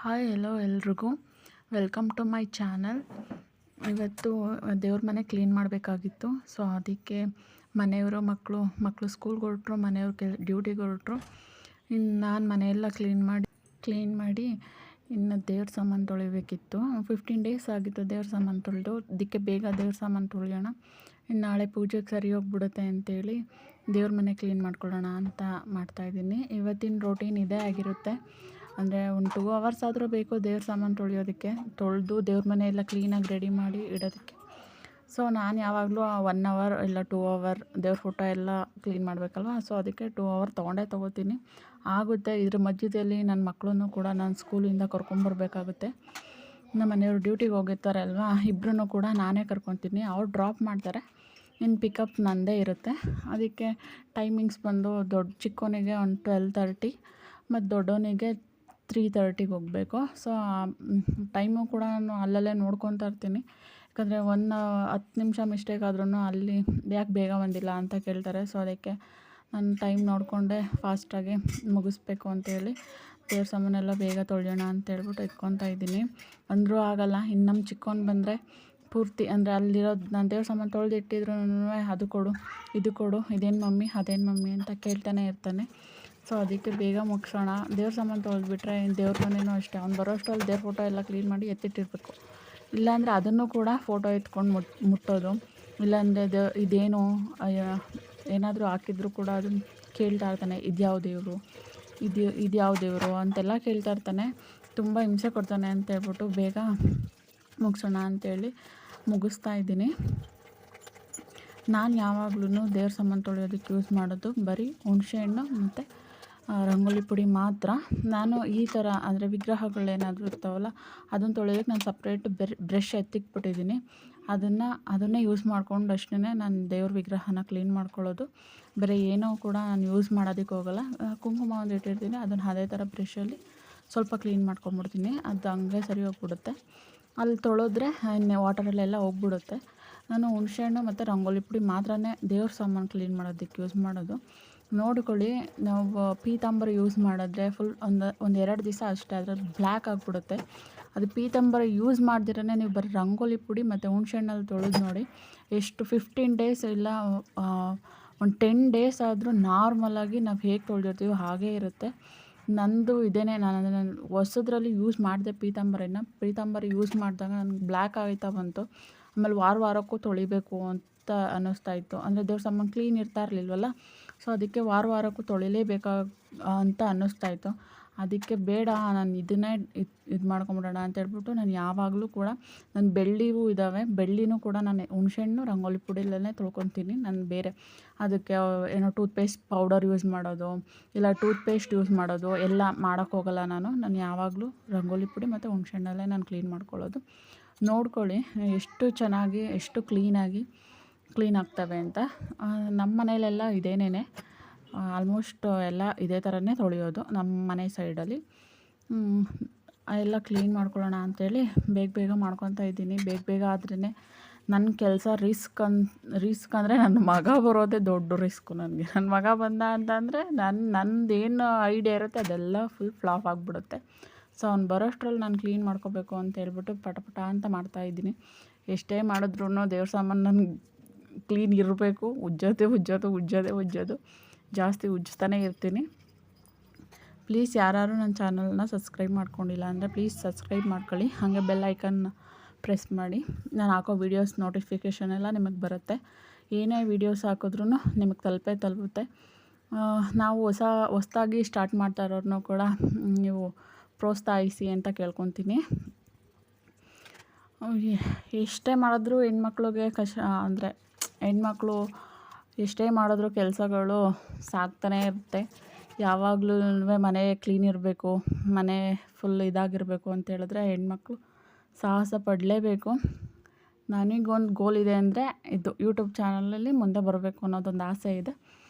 Hi hello ಎಲ್ರಿಗೂ welcome to my channel. ಇವತ್ತು ದೇವ್ರ ಮನೆ ಕ್ಲೀನ್ ಮಾಡಬೇಕಾಗಿತ್ತು. ಸೊ ಅದಕ್ಕೆ ಮನೆಯವರು ಮಕ್ಕಳು ಸ್ಕೂಲ್ಗೆ ಹೊರಟ್ರು, ಮನೆಯವ್ರು ಡ್ಯೂಟಿಗೆ ಹೊರಟ್ರು. ಇನ್ನು ನಾನು ಮನೆಯೆಲ್ಲ ಕ್ಲೀನ್ ಮಾಡಿ ಇನ್ನು ದೇವ್ರ ಸಾಮಾನು ತೊಳಿಬೇಕಿತ್ತು. 15 ಡೇಸ್ ಆಗಿತ್ತು ದೇವ್ರ ಸಾಮಾನು ತೊಳೆದು. ಅದಕ್ಕೆ ಬೇಗ ದೇವ್ರ ಸಾಮಾನು ತೊಳೆಯೋಣ, ಇನ್ನು ನಾಳೆ ಪೂಜೆಗೆ ಸರಿ ಹೋಗ್ಬಿಡುತ್ತೆ ಅಂತೇಳಿ ದೇವ್ರ ಮನೆ ಕ್ಲೀನ್ ಮಾಡ್ಕೊಳ್ಳೋಣ ಅಂತ ಮಾಡ್ತಾಯಿದ್ದೀನಿ. ಇವತ್ತಿನ ರೂಟೀನ್ ಇದೇ ಆಗಿರುತ್ತೆ. ಅಂದರೆ ಒಂದು 2 ಅವರ್ಸ್ ಆದರೂ ಬೇಕು ದೇವ್ರ ಸಾಮಾನು ತೊಳೆಯೋದಕ್ಕೆ, ತೊಳೆದು ದೇವ್ರ ಮನೆ ಎಲ್ಲ ಕ್ಲೀನಾಗಿ ರೆಡಿ ಮಾಡಿ ಇಡೋದಕ್ಕೆ. ಸೊ ನಾನು ಯಾವಾಗಲೂ 1 ಅವರ್ ಇಲ್ಲ 2 ಅವರ್ ದೇವ್ರ ಫೋಟೋ ಎಲ್ಲ ಕ್ಲೀನ್ ಮಾಡಬೇಕಲ್ವ. ಸೊ ಅದಕ್ಕೆ 2 ಅವರ್ ತೊಗೋತೀನಿ, ಆಗುತ್ತೆ. ಇದ್ರ ಮಧ್ಯದಲ್ಲಿ ನನ್ನ ಮಕ್ಕಳನ್ನು ಕೂಡ ನಾನು ಸ್ಕೂಲಿಂದ ಕರ್ಕೊಂಬರ್ಬೇಕಾಗುತ್ತೆ. ನಮ್ಮ ಮನೆಯವರು ಡ್ಯೂಟಿಗೆ ಹೋಗಿರ್ತಾರೆ ಅಲ್ವಾ, ಇಬ್ಬರೂ ಕೂಡ ನಾನೇ ಕರ್ಕೊತೀನಿ. ಅವ್ರು ಡ್ರಾಪ್ ಮಾಡ್ತಾರೆ, ಇನ್ನು ಪಿಕಪ್ ನನ್ನದೇ ಇರುತ್ತೆ. ಅದಕ್ಕೆ ಟೈಮಿಂಗ್ಸ್ ಬಂದು ಚಿಕ್ಕವನಿಗೆ ಒಂದು 12:30 ಮತ್ತು ದೊಡ್ಡವನಿಗೆ 3:30ಗೆ ಹೋಗಬೇಕು. ಸೊ ಟೈಮು ಕೂಡ ನಾನು ಅಲ್ಲಲ್ಲೇ ನೋಡ್ಕೊತಾ ಇರ್ತೀನಿ. ಯಾಕಂದರೆ 10 ನಿಮಿಷ ಮಿಸ್ಟೇಕ್ ಆದ್ರೂ ಅಲ್ಲಿ ಯಾಕೆ ಬೇಗ ಬಂದಿಲ್ಲ ಅಂತ ಕೇಳ್ತಾರೆ. ಸೊ ಅದಕ್ಕೆ ನಾನು ಟೈಮ್ ನೋಡಿಕೊಂಡೆ ಫಾಸ್ಟಾಗಿ ಮುಗಿಸ್ಬೇಕು ಅಂತೇಳಿ ದೇವ್ರ ಸಾಮಾನೆಲ್ಲ ಬೇಗ ತೊಳೆಯೋಣ ಅಂತೇಳ್ಬಿಟ್ಟು ಇಟ್ಕೊತಾ ಇದ್ದೀನಿ. ಅಂದರೂ ಆಗೋಲ್ಲ. ಇನ್ನು ನಮ್ಮ ಚಿಕ್ಕವನು ಬಂದರೆ ಪೂರ್ತಿ ಅಂದರೆ ಅಲ್ಲಿರೋದು ನಾನು ದೇವ್ರ ಸಾಮಾನು ತೊಳೆದು ಇಟ್ಟಿದ್ರು ಅದು ಕೊಡು, ಇದು ಕೊಡು, ಇದೇನು ಮಮ್ಮಿ ಅದೇನು ಮಮ್ಮಿ ಅಂತ ಕೇಳ್ತಾನೆ ಇರ್ತಾನೆ. ಸೊ ಅದಕ್ಕೆ ಬೇಗ ಮುಗಿಸೋಣ. ದೇವ್ರ ಸಾಮಾನು ತೊಳೆದ್ಬಿಟ್ರೆ ದೇವ್ರ ಮನೆಯೂ ಅಷ್ಟೇ, ಅವ್ನು ಬರೋಷ್ಟರಲ್ಲಿ ದೇವ್ರ ಫೋಟೋ ಎಲ್ಲ ಕ್ಲೀನ್ ಮಾಡಿ ಎತ್ತಿಟ್ಟಿರ್ಬೇಕು. ಇಲ್ಲಾಂದರೆ ಅದನ್ನು ಕೂಡ ಫೋಟೋ ಎತ್ಕೊಂಡು ಮುಟ್ಟೋದು. ಇಲ್ಲಾಂದರೆ ಇದೇನು ಏನಾದರೂ ಹಾಕಿದ್ರು ಕೂಡ ಅದನ್ನು ಕೇಳ್ತಾ ಇರ್ತಾನೆ, ಇದ್ಯಾವ ದೇವರು, ಇದ್ಯಾವ ದೇವರು ಅಂತೆಲ್ಲ ಕೇಳ್ತಾ ಇರ್ತಾನೆ. ತುಂಬ ಹಿಂಸೆ ಕೊಡ್ತಾನೆ ಅಂತೇಳ್ಬಿಟ್ಟು ಬೇಗ ಮುಗಿಸೋಣ ಅಂಥೇಳಿ ಮುಗಿಸ್ತಾ ಇದ್ದೀನಿ. ನಾನು ಯಾವಾಗ್ಲೂ ದೇವ್ರ ಸಾಮಾನು ತೊಳೆಯೋದಕ್ಕೆ ಯೂಸ್ ಮಾಡೋದು ಬರೀ ಹುಣಸೆಹಣ್ಣು ಮತ್ತು ರಂಗೋಲಿ ಪುಡಿ ಮಾತ್ರ. ನಾನು ಈ ಥರ ಅಂದರೆ ವಿಗ್ರಹಗಳೇನಾದರೂ ಇರ್ತಾವಲ್ಲ ಅದನ್ನು ತೊಳೆಯೋದಕ್ಕೆ ನಾನು ಸಪ್ರೇಟ್ ಬ್ರಷ್ ಎತ್ತಿಕ್ಬಿಟ್ಟಿದ್ದೀನಿ. ಅದನ್ನೇ ಯೂಸ್ ಮಾಡ್ಕೊಂಡು ಅಷ್ಟೇ ನಾನು ದೇವ್ರ ವಿಗ್ರಹನ ಕ್ಲೀನ್ ಮಾಡ್ಕೊಳ್ಳೋದು. ಬೇರೆ ಏನೋ ಕೂಡ ನಾನು ಯೂಸ್ ಮಾಡೋದಕ್ಕೆ ಹೋಗೋಲ್ಲ. ಕುಂಕುಮ ಒಂದು ಇಟ್ಟಿರ್ತೀನಿ, ಅದನ್ನು ಅದೇ ಥರ ಬ್ರಷಲ್ಲಿ ಸ್ವಲ್ಪ ಕ್ಲೀನ್ ಮಾಡ್ಕೊಂಬಿಡ್ತೀನಿ. ಅದು ಹಂಗೆ ಸರಿ ಹೋಗ್ಬಿಡುತ್ತೆ. ಅಲ್ಲಿ ತೊಳೆದ್ರೆ ಇನ್ನು ವಾಟರಲ್ಲೆಲ್ಲ ಹೋಗ್ಬಿಡುತ್ತೆ. ನಾನು ಹುಣಸೆಹಣ್ಣು ಮತ್ತು ರಂಗೋಲಿ ಪುಡಿ ಮಾತ್ರನೇ ದೇವ್ರ ಸಾಮಾನು ಕ್ಲೀನ್ ಮಾಡೋದಕ್ಕೆ ಯೂಸ್ ಮಾಡೋದು. ನೋಡ್ಕೊಳ್ಳಿ, ನಾವು ಪೀತಾಂಬರ ಯೂಸ್ ಮಾಡಿದ್ರೆ ಫುಲ್ ಒಂದು 2 ದಿವಸ ಅಷ್ಟೇ, ಅದ್ರಲ್ಲಿ ಬ್ಲ್ಯಾಕ್ ಆಗಿಬಿಡುತ್ತೆ. ಅದು ಪೀತಾಂಬರ ಯೂಸ್ ಮಾಡ್ದಿರೇ ನೀವು ಬರೀ ರಂಗೋಲಿ ಪುಡಿ ಮತ್ತು ಹುಣಸೆಹಣ್ಣಲ್ಲಿ ತೊಳೆದು ನೋಡಿ, ಎಷ್ಟು 15 ಡೇಸ್ ಇಲ್ಲ ಒಂದು 10 ಡೇಸ್ ಆದರೂ ನಾರ್ಮಲಾಗಿ ನಾವು ಹೇಗೆ ತೊಳೆದಿರ್ತೀವೋ ಹಾಗೇ ಇರುತ್ತೆ. ನಂದು ಇದೇನೆ, ನಾನು ಹೊಸದ್ರಲ್ಲಿ ಯೂಸ್ ಮಾಡಿದೆ ಪೀತಾಂಬರ ಯೂಸ್ ಮಾಡಿದಾಗ ನನಗೆ ಬ್ಲ್ಯಾಕ್ ಆಯ್ತಾ ಬಂತು. ಆಮೇಲೆ ವಾರಕ್ಕೂ ತೊಳಿಬೇಕು ಅಂತ ಅನ್ನಿಸ್ತಾಯಿತ್ತು. ಅಂದರೆ ದೇವ್ರ ಸಾಮಾನು ಕ್ಲೀನ್ ಇರ್ತಾ ಇರಲಿಲ್ವಲ್ಲ, ಸೊ ಅದಕ್ಕೆ ವಾರಕ್ಕೂ ಅಂತ ಅನ್ನಿಸ್ತಾಯಿತ್ತು. ಅದಕ್ಕೆ ಬೇಡ, ನಾನು ಇದನ್ನೇ ಇದು ಮಾಡ್ಕೊಂಬಿಡೋಣ ಅಂತೇಳ್ಬಿಟ್ಟು ನಾನು ಯಾವಾಗಲೂ ಕೂಡ ನನ್ನ ಬೆಳ್ಳಿಗೂ ಇದ್ದಾವೆ, ಬೆಳ್ಳಿನೂ ಕೂಡ ನಾನು ಹುಣಸೆಹಣ್ಣು ರಂಗೋಲಿ ಪುಡಿಯಲ್ಲೇ ತೊಳ್ಕೊತೀನಿ. ನಾನು ಬೇರೆ ಅದಕ್ಕೆ ಏನೋ ಟೂತ್ಪೇಸ್ಟ್ ಪೌಡರ್ ಯೂಸ್ ಮಾಡೋದು ಇಲ್ಲ ಟೂತ್ಪೇಸ್ಟ್ ಯೂಸ್ ಮಾಡೋದು ಎಲ್ಲ ಮಾಡೋಕ್ಕೋಗಲ್ಲ. ನಾನು ಯಾವಾಗಲೂ ರಂಗೋಲಿ ಪುಡಿ ಮತ್ತು ಹುಣಸೆಹಣ್ಣಲ್ಲೇ ನಾನು ಕ್ಲೀನ್ ಮಾಡ್ಕೊಳ್ಳೋದು. ನೋಡ್ಕೊಳ್ಳಿ ಎಷ್ಟು ಚೆನ್ನಾಗಿ ಎಷ್ಟು ಕ್ಲೀನ್ ಆಗ್ತವೆ ಅಂತ. ನಮ್ಮ ಮನೆಯಲ್ಲೆಲ್ಲ ಇದೇನೇ ಆಲ್ಮೋಸ್ಟ್ ಎಲ್ಲ ಇದೇ ಥರನೇ ತೊಳೆಯೋದು ನಮ್ಮ ಮನೆ ಸೈಡಲ್ಲಿ. ಎಲ್ಲ ಕ್ಲೀನ್ ಮಾಡ್ಕೊಳ್ಳೋಣ ಅಂಥೇಳಿ ಬೇಗ ಮಾಡ್ಕೊತಾ ಇದ್ದೀನಿ. ಬೇಗ ಆದ್ರೇ ನನ್ನ ಕೆಲಸ ರಿಸ್ಕ್ ಅಂದರೆ ನನ್ನ ಮಗ ಬರೋದೇ ದೊಡ್ಡ ರಿಸ್ಕು ನನಗೆ. ನನ್ನ ಮಗ ಬಂದ ಅಂತಂದರೆ ನಂದೇನು ಐಡಿಯಾ ಇರುತ್ತೆ ಅದೆಲ್ಲ ಫುಲ್ ಫ್ಲಾಪ್ ಆಗಿಬಿಡುತ್ತೆ. ಸೊ ಅವ್ನು ಬರೋಷ್ಟ್ರಲ್ಲಿ ನಾನು ಕ್ಲೀನ್ ಮಾಡ್ಕೋಬೇಕು ಅಂತ ಹೇಳ್ಬಿಟ್ಟು ಪಟ ಅಂತ ಮಾಡ್ತಾಯಿದ್ದೀನಿ. ಎಷ್ಟೇ ಮಾಡಿದ್ರೂ ದೇವ್ರ ಸಾಮಾನು ನನಗೆ ಕ್ಲೀನ್ ಇರಬೇಕು. ಉಜ್ಜೋದು ಜಾಸ್ತಿ ಉಜ್ತಾನೇ ಇರ್ತೀನಿ. ಪ್ಲೀಸ್ ಯಾರು ನನ್ನ ಚಾನಲ್ನ ಸಬ್ಸ್ಕ್ರೈಬ್ ಮಾಡ್ಕೊಂಡಿಲ್ಲ ಅಂದರೆ ಪ್ಲೀಸ್ ಸಬ್ಸ್ಕ್ರೈಬ್ ಮಾಡ್ಕೊಳ್ಳಿ. ಹಾಗೆ ಬೆಲ್ ಐಕನ್ ಪ್ರೆಸ್ ಮಾಡಿ. ನಾನು ಹಾಕೋ ವೀಡಿಯೋಸ್ ನೋಟಿಫಿಕೇಷನ್ ಎಲ್ಲ ನಿಮಗೆ ಬರುತ್ತೆ. ಏನೇ ವೀಡಿಯೋಸ್ ಹಾಕಿದ್ರೂ ನಿಮಗೆ ತಲುಪುತ್ತೆ. ನಾವು ಹೊಸ್ದಾಗಿ ಸ್ಟಾರ್ಟ್ ಮಾಡ್ತಾ ಇರೋರನ್ನೂ ಕೂಡ ನೀವು ಪ್ರೋತ್ಸಾಹಿಸಿ ಅಂತ ಕೇಳ್ಕೊತೀನಿ. ಎಷ್ಟೇ ಮಾಡಿದ್ರೂ ಹೆಣ್ಮಕ್ಳಿಗೆ ಅಂದರೆ ಹೆಣ್ಮಕ್ಳು ಎಷ್ಟೇ ಮಾಡಿದ್ರೂ ಕೆಲಸಗಳು ಸಾಕ್ತಾನೇ ಇರುತ್ತೆ. ಯಾವಾಗಲೂ ಮನೆ ಕ್ಲೀನ್ ಇರಬೇಕು, ಮನೆ ಫುಲ್ ಇದಾಗಿರಬೇಕು ಅಂತ ಹೇಳಿದ್ರೆ ಹೆಣ್ಮಕ್ಳು ಸಾಹಸ ಪಡಲೇಬೇಕು. ನನಗೊಂದು ಗೋಲ್ ಇದೆ ಅಂದರೆ ಇದು ಯೂಟ್ಯೂಬ್ ಚಾನಲಲ್ಲಿ ಮುಂದೆ ಬರಬೇಕು ಅನ್ನೋದೊಂದು ಆಸೆ ಇದೆ.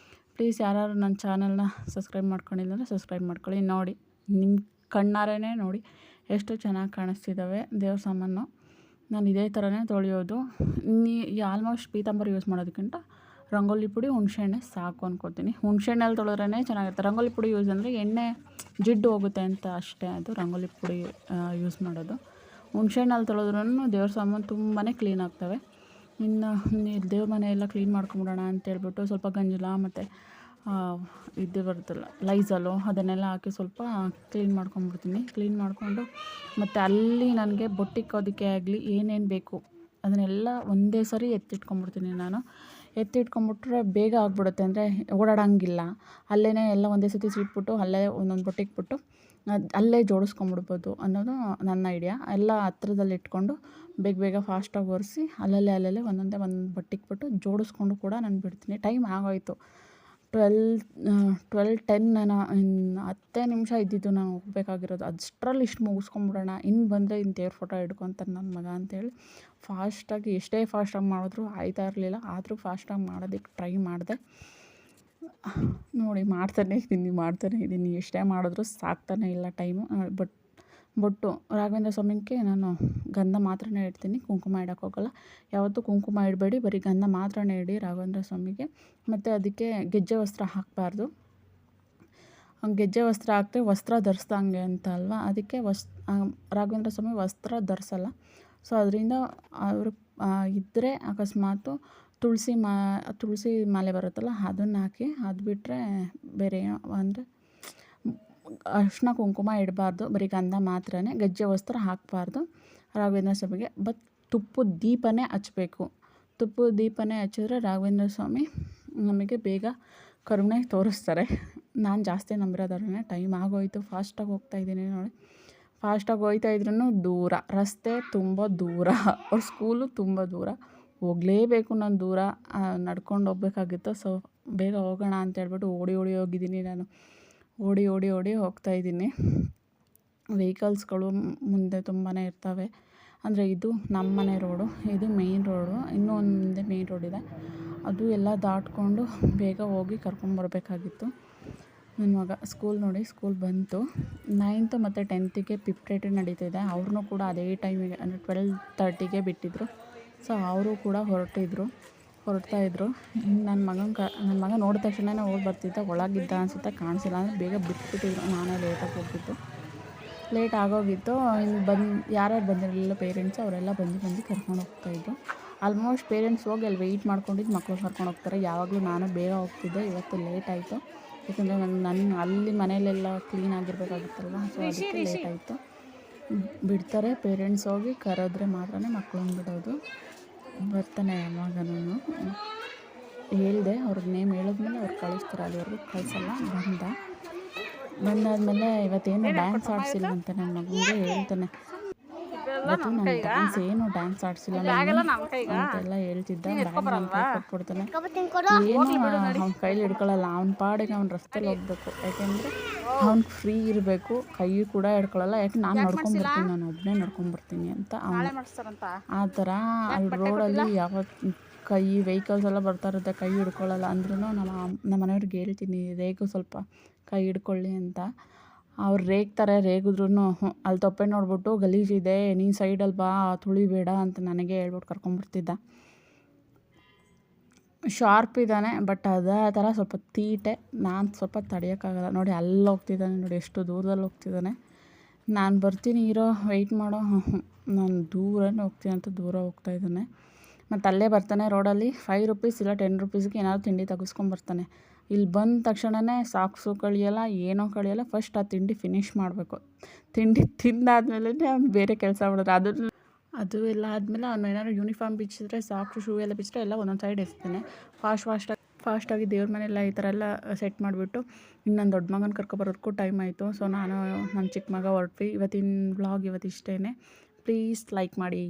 ಪ್ಲೀಸ್ ಯಾರು ನನ್ನ ಚಾನಲ್ನ ಸಬ್ಸ್ಕ್ರೈಬ್ ಮಾಡ್ಕೊಂಡಿಲ್ಲ ಅಂದರೆ ಸಬ್ಸ್ಕ್ರೈಬ್ ಮಾಡ್ಕೊಳ್ಳಿ. ನೋಡಿ, ನಿಮ್ಮ ಕಣ್ಣಾರೇ ನೋಡಿ ಎಷ್ಟು ಚೆನ್ನಾಗಿ ಕಾಣಿಸ್ತಿದ್ದಾವೆ ದೇವ್ರ ಸಾಮಾನು. ನಾನು ಇದೇ ಥರನೇ ತೊಳೆಯೋದು. ಆಲ್ಮೋಸ್ಟ್ ಪೀತಾಂಬರ ಯೂಸ್ ಮಾಡೋದಕ್ಕಿಂತ ರಂಗೋಲಿ ಪುಡಿ ಹುಣಸೆಹಣ್ಣೆ ಸಾಕು ಅನ್ಕೋತೀನಿ. ಹುಣಸೆಹಣ್ಣಲ್ಲಿ ತೊಳೆದ್ರೇ ಚೆನ್ನಾಗಿರುತ್ತೆ. ರಂಗೋಲಿ ಪುಡಿ ಯೂಸ್ ಅಂದರೆ ಎಣ್ಣೆ ಜಿಡ್ಡು ಹೋಗುತ್ತೆ ಅಂತ ಅಷ್ಟೇ, ಅದು ರಂಗೋಲಿ ಪುಡಿ ಯೂಸ್ ಮಾಡೋದು. ಹುಣಸೆಹಣ್ಣಲ್ಲಿ ತೊಳೆದ್ರೂ ದೇವ್ರ ಸಾಮಾನು ತುಂಬಾ ಕ್ಲೀನ್ ಆಗ್ತವೆ. ಇನ್ನು ದೇವ್ರ ಮನೆ ಎಲ್ಲ ಕ್ಲೀನ್ ಮಾಡ್ಕೊಂಬಿಡೋಣ ಅಂತೇಳ್ಬಿಟ್ಟು ಸ್ವಲ್ಪ ಗಂಜಲ ಮತ್ತು ಇದು ಬರುತ್ತಲ್ಲ ಲೈಝಾಲು ಅದನ್ನೆಲ್ಲ ಹಾಕಿ ಸ್ವಲ್ಪ ಕ್ಲೀನ್ ಮಾಡ್ಕೊಂಬಿಡ್ತೀನಿ. ಕ್ಲೀನ್ ಮಾಡಿಕೊಂಡು ಮತ್ತು ಅಲ್ಲಿ ನನಗೆ ಬೊಟ್ಟಿಕ್ಕೋದಕ್ಕೆ ಆಗಲಿ ಏನೇನು ಬೇಕು ಅದನ್ನೆಲ್ಲ ಒಂದೇ ಸರಿ ಎತ್ತಿಟ್ಕೊಂಬಿಡ್ತೀನಿ ನಾನು. ಎತ್ತಿಟ್ಕೊಂಬಿಟ್ರೆ ಬೇಗ ಆಗಿಬಿಡುತ್ತೆ, ಅಂದರೆ ಓಡಾಡೋಂಗಿಲ್ಲ. ಅಲ್ಲೇ ಎಲ್ಲ ಒಂದೇ ಸತಿ ಇಟ್ಬಿಟ್ಟು ಅಲ್ಲೇ ಒಂದೊಂದು ಬೊಟ್ಟಿಕ್ಬಿಟ್ಟು ಅಲ್ಲೇ ಜೋಡಿಸ್ಕೊಂಬಿಡ್ಬೋದು ಅನ್ನೋದು ನನ್ನ ಐಡಿಯಾ. ಎಲ್ಲ ಹತ್ರದಲ್ಲಿ ಇಟ್ಕೊಂಡು ಬೇಗ ಫಾಸ್ಟಾಗಿ ಒರೆಸಿ ಅಲ್ಲಲ್ಲೇ ಒಂದೊಂದೇ ಒಂದು ಬೊಟ್ಟಿಕ್ಬಿಟ್ಟು ಜೋಡಿಸ್ಕೊಂಡು ಕೂಡ ನಾನು ಬಿಡ್ತೀನಿ. ಟೈಮ್ ಆಗೋಯಿತು 12:10. ನಾನು ಇನ್ನು 10 ನಿಮಿಷ ಇದ್ದಿದ್ದು ನಾನು ಹೋಗ್ಬೇಕಾಗಿರೋದು. ಅಷ್ಟರಲ್ಲಿ ಇಷ್ಟು ಮುಗಿಸ್ಕೊಂಬಿಡೋಣ, ಇನ್ನು ಬಂದರೆ ಇನ್ನು ದೇವ್ರ ಫೋಟೋ ಹಿಡ್ಕೊತಾನೆ ನನ್ನ ಮಗ ಅಂತೇಳಿ ಫಾಸ್ಟಾಗಿ ಎಷ್ಟೇ ಫಾಸ್ಟಾಗಿ ಮಾಡಿದ್ರು ಆಯ್ತಾ ಇರಲಿಲ್ಲ. ಆದರೂ ಫಾಸ್ಟಾಗಿ ಮಾಡೋದಕ್ಕೆ ಟ್ರೈ ಮಾಡಿದೆ. ನೋಡಿ ಮಾಡ್ತಾನೇ ಇದ್ದೀನಿ ಎಷ್ಟೇ ಮಾಡಿದ್ರು ಸಾಕ್ತಾನೇ ಇಲ್ಲ ಟೈಮು. ಬೊಟ್ಟು ರಾಘವೇಂದ್ರ ಸ್ವಾಮಿಗೆ ನಾನು ಗಂಧ ಮಾತ್ರನೇ ಇಡ್ತೀನಿ, ಕುಂಕುಮ ಇಡೋಕ್ಕೆ ಹೋಗಲ್ಲ. ಯಾವತ್ತೂ ಕುಂಕುಮ ಇಡಬೇಡಿ, ಬರೀ ಗಂಧ ಮಾತ್ರನೇ ಇಡಿ ರಾಘವೇಂದ್ರ ಸ್ವಾಮಿಗೆ. ಮತ್ತು ಅದಕ್ಕೆ ಗೆಜ್ಜೆ ವಸ್ತ್ರ ಹಾಕಬಾರ್ದು. ಗೆಜ್ಜೆ ವಸ್ತ್ರ ಹಾಕಿದ್ರೆ ವಸ್ತ್ರ ಧರಿಸ್ದಂಗೆ ಅಂತ ಅಲ್ವಾ, ಅದಕ್ಕೆ ರಾಘವೇಂದ್ರ ಸ್ವಾಮಿ ವಸ್ತ್ರ ಧರಿಸಲ್ಲ. ಸೊ ಅದರಿಂದ ಅವರು ಇದ್ದರೆ ಅಕಸ್ಮಾತು ತುಳಸಿ ಮಾಲೆ ಬರುತ್ತಲ್ಲ ಅದನ್ನು ಹಾಕಿ, ಅದು ಬಿಟ್ಟರೆ ಬೇರೆ ಅಂದರೆ ಅರಿಶಿನ ಕುಂಕುಮ ಇಡಬಾರ್ದು, ಬರೀ ಗಂಧ ಮಾತ್ರನೇ. ಗೆಜ್ಜೆ ವಸ್ತ್ರ ಹಾಕಬಾರ್ದು ರಾಘವೇಂದ್ರ ಸ್ವಾಮಿಗೆ. ಬಟ್ ತುಪ್ಪದ ದೀಪನೇ ಹಚ್ಚಬೇಕು. ತುಪ್ಪದ ದೀಪನೇ ಹಚ್ಚಿದ್ರೆ ರಾಘವೇಂದ್ರ ಸ್ವಾಮಿ ನಮಗೆ ಬೇಗ ಕರುಣೆ ತೋರಿಸ್ತಾರೆ. ನಾನು ಜಾಸ್ತಿ ನಂಬಿರೋದವ್ರನ್ನೇ. ಟೈಮ್ ಆಗೋಯಿತು, ಫಾಸ್ಟಾಗಿ ಹೋಗ್ತಾಯಿದ್ದೀನಿ ನೋಡಿ. ಫಾಸ್ಟಾಗಿ ಹೋಗ್ತಾಯಿದ್ರೂ ದೂರ ರಸ್ತೆ, ತುಂಬ ದೂರ. ಅವ್ರ ಸ್ಕೂಲು ತುಂಬ ದೂರ, ಹೋಗಲೇಬೇಕು ನಾನು. ದೂರ ನಡ್ಕೊಂಡು ಹೋಗ್ಬೇಕಾಗಿತ್ತು. ಸೊ ಬೇಗ ಹೋಗೋಣ ಅಂತೇಳ್ಬಿಟ್ಟು ಓಡಿ ಹೋಗಿದ್ದೀನಿ ನಾನು. ಓಡಿ ಹೋಗ್ತಾಯಿದ್ದೀನಿ. ವೆಹಿಕಲ್ಸ್ಗಳು ಮುಂದೆ ತುಂಬಾ ಇರ್ತವೆ. ಅಂದರೆ ಇದು ನಮ್ಮ ಮನೆ ರೋಡು, ಇದು ಮೇಯ್ನ್ ರೋಡು. ಇನ್ನೂ ಒಂದು ಮುಂದೆ ಮೇಯ್ನ್ ರೋಡ್ ಇದೆ, ಅದು ಎಲ್ಲ ದಾಟ್ಕೊಂಡು ಬೇಗ ಹೋಗಿ ಕರ್ಕೊಂಬರ್ಬೇಕಾಗಿತ್ತು. ನನ್ನ ಮಗ ಸ್ಕೂಲ್ ಬಂತು. 9th ಮತ್ತು 10th ಪ್ರಿಪ್ರೇಟರಿ ನಡೀತಿದೆ. ಅವ್ರನ್ನೂ ಕೂಡ ಅದೇ ಟೈಮಿಗೆ ಅಂದರೆ 12:30 ಬಿಟ್ಟಿದ್ರು. ಸೊ ಅವರು ಕೂಡ ಹೊರಡ್ತಾಯಿದ್ರು. ಇನ್ನು ನನ್ನ ಮಗ ನೋಡಿದ ತಕ್ಷಣವೇ ಓಡಿ ಬರ್ತಿದ್ದ. ಒಳಗಿದ್ದ ಅನಿಸುತ್ತೆ, ಕಾಣಿಸಿಲ್ಲ. ಅಂದರೆ ಬೇಗ ಬಿಟ್ಬಿಟ್ಟಿದ್ರು, ನಾನೇ ಲೇಟಾಗಿ ಹೋಗಿದ್ದು. ಲೇಟ್ ಆಗೋಗಿತ್ತು. ಇನ್ನು ಯಾರ್ಯಾರು ಬಂದಿರಲಿಲ್ಲ ಪೇರೆಂಟ್ಸು, ಅವರೆಲ್ಲ ಬಂದು ಕರ್ಕೊಂಡು ಹೋಗ್ತಾಯಿದ್ರು. ಆಲ್ಮೋಸ್ಟ್ ಪೇರೆಂಟ್ಸ್ ಹೋಗಿ ಅಲ್ಲಿ ವೆಯ್ಟ್ ಮಾಡ್ಕೊಂಡಿದ್ದು ಮಕ್ಕಳು ಕರ್ಕೊಂಡು ಹೋಗ್ತಾರೆ. ಯಾವಾಗಲೂ ನಾನು ಬೇಗ ಹೋಗ್ತಿದ್ದೆ, ಇವತ್ತು ಲೇಟ್ ಆಯಿತು. ಯಾಕಂದರೆ ನನ್ನ ಅಲ್ಲಿ ಮನೆಯಲ್ಲೆಲ್ಲ ಕ್ಲೀನ್ ಆಗಿರಬೇಕಾಗಿತ್ತಲ್ವ, ಸೊ ಅದಕ್ಕೆ ಲೇಟ್ ಆಯಿತು. ಬಿಡ್ತಾರೆ ಪೇರೆಂಟ್ಸ್, ಹೋಗಿ ಕರೆದ್ರೆ ಮಾತ್ರನೇ ಮಕ್ಕಳನ್ನ ಬಿಡೋದು. ಬರ್ತಾನೆ ಯಾವಾಗನೂ ಹೇಳಿದೆ, ಅವ್ರಿಗೆ ನೇಮ್ ಹೇಳಿದ್ಮೇಲೆ ಅವ್ರು ಕಳಿಸ್ತಾರೆ, ಅಲ್ಲಿವರೆಗೂ ಕಳಿಸಲ್ಲ. ಬಂದಾದಮೇಲೆ ಇವತ್ತೇನು ಡ್ಯಾನ್ಸ್ ಆಡಿಸಿಲ್ವಂತೆ ನನ್ನ ಮಗುಗೆ. ಹೇಳ್ತಾನೆ, ಇವತ್ತು ನಾನು ಡ್ಯಾನ್ಸ್ ಆಡಿಸಿಲ್ಲ ಅಂತೆಲ್ಲ ಹೇಳ್ತಿದ್ದ. ಕೊಟ್ಬಿಡ್ತಾನೆ. ಏನು ಅವ್ನ ಕೈಲಿ ಹಿಡ್ಕೊಳ್ಳಲ್ಲ, ಅವ್ನ ಪಾಡಿಗೆ ಅವ್ನು ರಸ್ತೆಯಲ್ಲಿ ಹೋಗ್ಬೇಕು. ಯಾಕೆಂದರೆ ಅವ್ನಿಗೆ ಫ್ರೀ ಇರಬೇಕು, ಕೈ ಕೂಡ ಹಿಡ್ಕೊಳ್ಳಲ್ಲ. ಯಾಕೆ ನಾನು ನಡ್ಕೊಂಬರ್ತೀನಿ, ನಾನು ಒಬ್ಬನೇ ನಡ್ಕೊಂಬರ್ತೀನಿ ಅಂತ ಆ ಥರ. ಅಲ್ಲಿ ರೋಡಲ್ಲಿ ಯಾವತ್ತು ವೆಹಿಕಲ್ಸ್ ಎಲ್ಲ ಬರ್ತಾ ಇರುತ್ತೆ, ಕೈ ಹಿಡ್ಕೊಳ್ಳಲ್ಲ. ಅಂದ್ರೂ ನಮ್ಮ ಮನೆಯವ್ರಿಗೆ ಹೇಳ್ತೀನಿ, ರೇಗು ಸ್ವಲ್ಪ ಕೈ ಹಿಡ್ಕೊಳ್ಳಿ ಅಂತ. ಅವ್ರು ರೇಗ್ತಾರೆ. ರೇಗಿದ್ರೂ ಅಲ್ಲಿ ತೊಪ್ಪೆ ನೋಡ್ಬಿಟ್ಟು ಗಲೀಜಿದೆ, ನೀನು ಸೈಡಲ್ಲಿ ಬಾ, ತುಳಿಬೇಡ ಅಂತ ನನಗೆ ಹೇಳ್ಬಿಟ್ಟು ಕರ್ಕೊಂಬರ್ತಿದ್ದ. ಶಾರ್ಪ್ ಇದ್ದಾನೆ, ಬಟ್ ಅದೇ ಥರ ಸ್ವಲ್ಪ ತೀಟೆ. ನಾನು ಸ್ವಲ್ಪ ತಡೆಯೋಕ್ಕಾಗಲ್ಲ. ನೋಡಿ ಅಲ್ಲಿ ಹೋಗ್ತಿದ್ದಾನೆ, ನೋಡಿ ಎಷ್ಟು ದೂರದಲ್ಲಿ ಹೋಗ್ತಿದ್ದಾನೆ. ನಾನು ಬರ್ತೀನಿ ವೆಯ್ಟ್ ಮಾಡೋ. ನಾನು ದೂರನೇ ಹೋಗ್ತೀನಿ ಅಂತ ದೂರ ಹೋಗ್ತಾಯಿದ್ದಾನೆ. ಮತ್ತು ಅಲ್ಲೇ ಬರ್ತಾನೆ ರೋಡಲ್ಲಿ 5 ರೂಪೀಸ್ ಇಲ್ಲ 10 ರೂಪೀಸ್ಗೆ ಏನಾದ್ರು ತಿಂಡಿ ತೆಗೆಸ್ಕೊಂಬರ್ತಾನೆ. ಇಲ್ಲಿ ಬಂದ ತಕ್ಷಣವೇ ಸಾಕ್ಸು ಕಳಿಯಲ್ಲ, ಏನೋ ಕಳಿಯಲ್ಲ. ಫಸ್ಟ್ ಆ ತಿಂಡಿ ಫಿನಿಷ್ ಮಾಡಬೇಕು. ತಿಂಡಿ ತಿಂದಾದ್ಮೇಲೆ ಅವ್ನು ಬೇರೆ ಕೆಲಸ ಮಾಡೋದು. ಅದು ಎಲ್ಲ ಆದಮೇಲೆ ಅವ್ನು ಏನಾದ್ರು ಯೂನಿಫಾರ್ಮ್ ಬಿಚ್ಚಿದ್ರೆ, ಸಾಕ್ಸು ಶೂ ಎಲ್ಲ ಬಿಚ್ಚಿದ್ರೆ ಎಲ್ಲ ಒಂದೊಂದು ಸೈಡ್ ಎಸ್ತಾನೆ. ಫಾಸ್ಟಾಗಿ ದೇವ್ರ ಮನೆಯೆಲ್ಲ ಈ ಥರ ಎಲ್ಲ ಸೆಟ್ ಮಾಡಿಬಿಟ್ಟು ಇನ್ನು ನನ್ನ ದೊಡ್ಡ ಮಗನ ಕರ್ಕೊಬರೋದಕ್ಕೂ ಟೈಮ್ ಆಯಿತು. ಸೊ ನಾನು ನನ್ನ ಚಿಕ್ಕ ಮಗ ಹೊರಟ್ವಿ. ಇವತ್ತಿನ ವ್ಲಾಗ್ ಇವತ್ತಿಷ್ಟೇ. ಪ್ಲೀಸ್ ಲೈಕ್ ಮಾಡಿ.